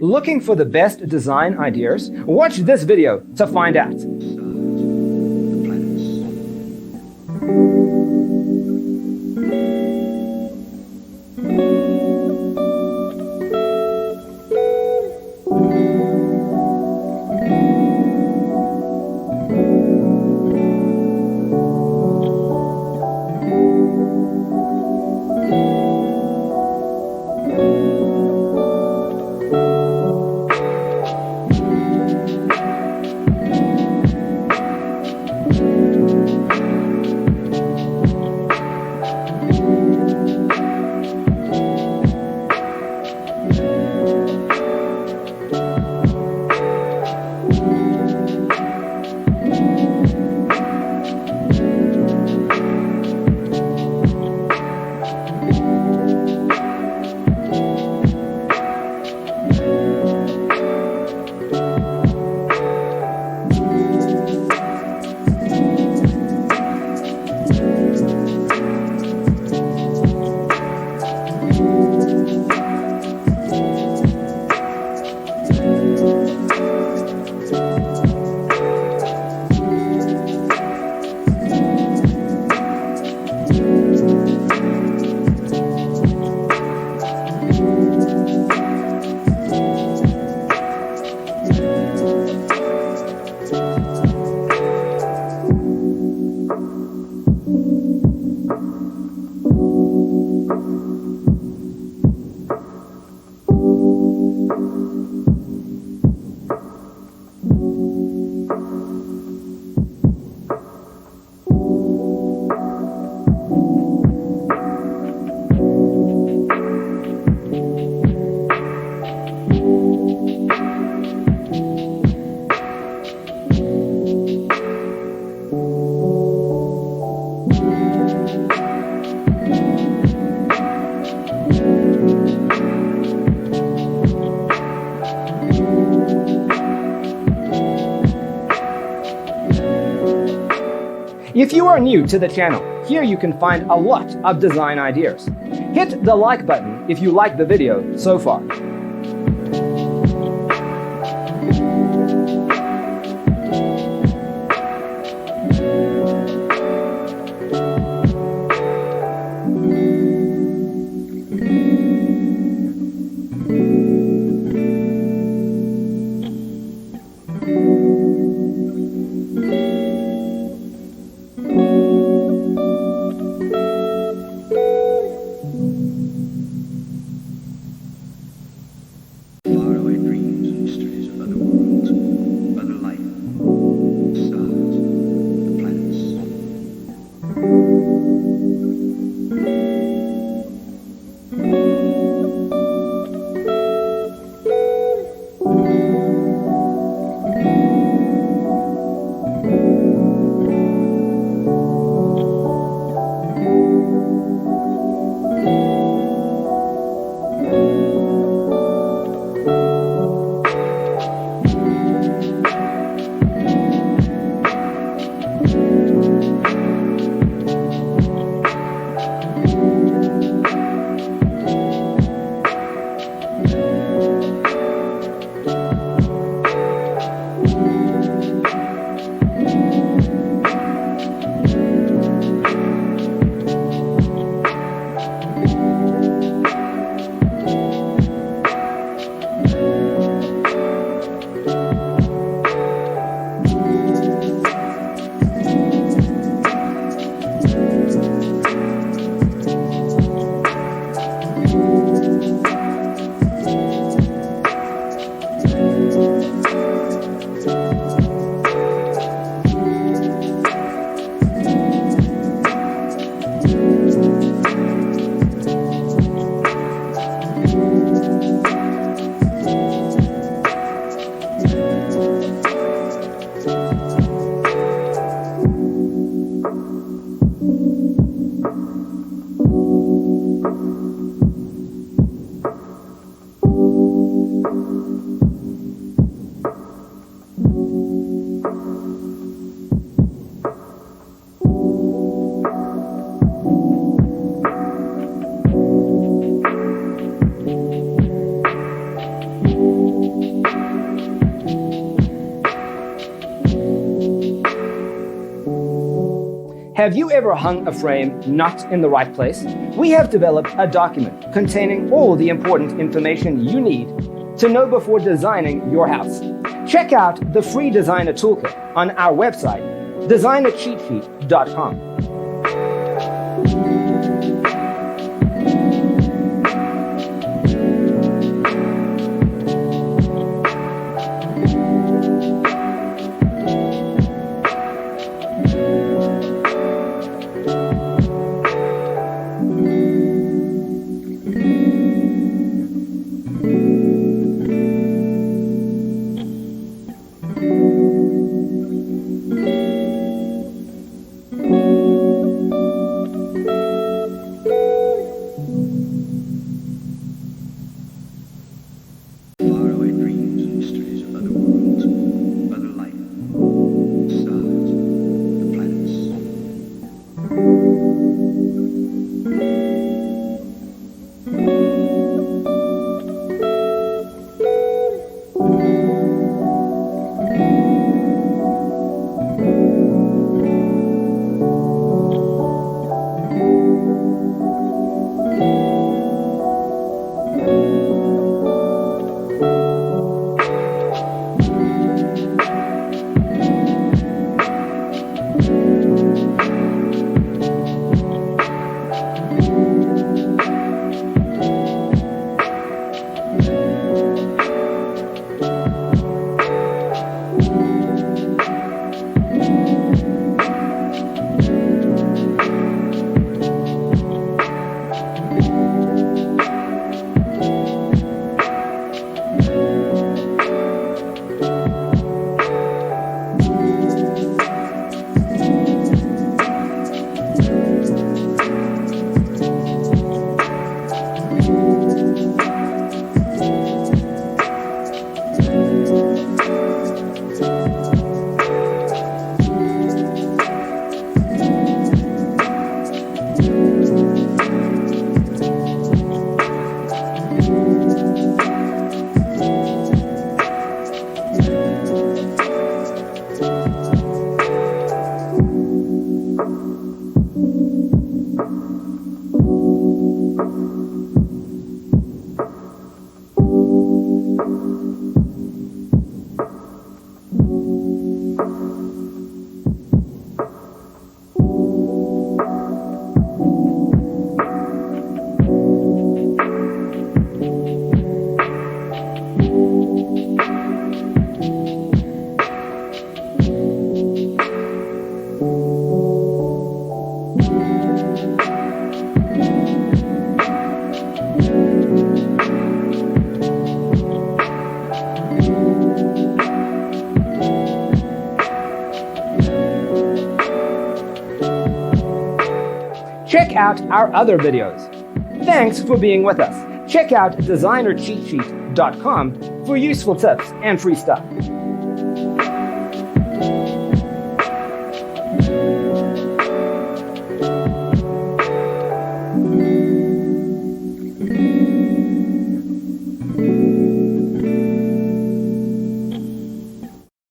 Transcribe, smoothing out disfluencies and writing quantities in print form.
Looking for the best design ideas? Watch this video to find out. If you are new to the channel, here you can find a lot of design ideas. Hit the like button if you like the video so far. Have you ever hung a frame not in the right place? We have developed a document containing all the important information you need to know before designing your house. Check out the free designer toolkit on our website, designercheatsheet.com. Check out our other videos. Thanks for being with us. Check out designercheatsheet.com for useful tips and free stuff.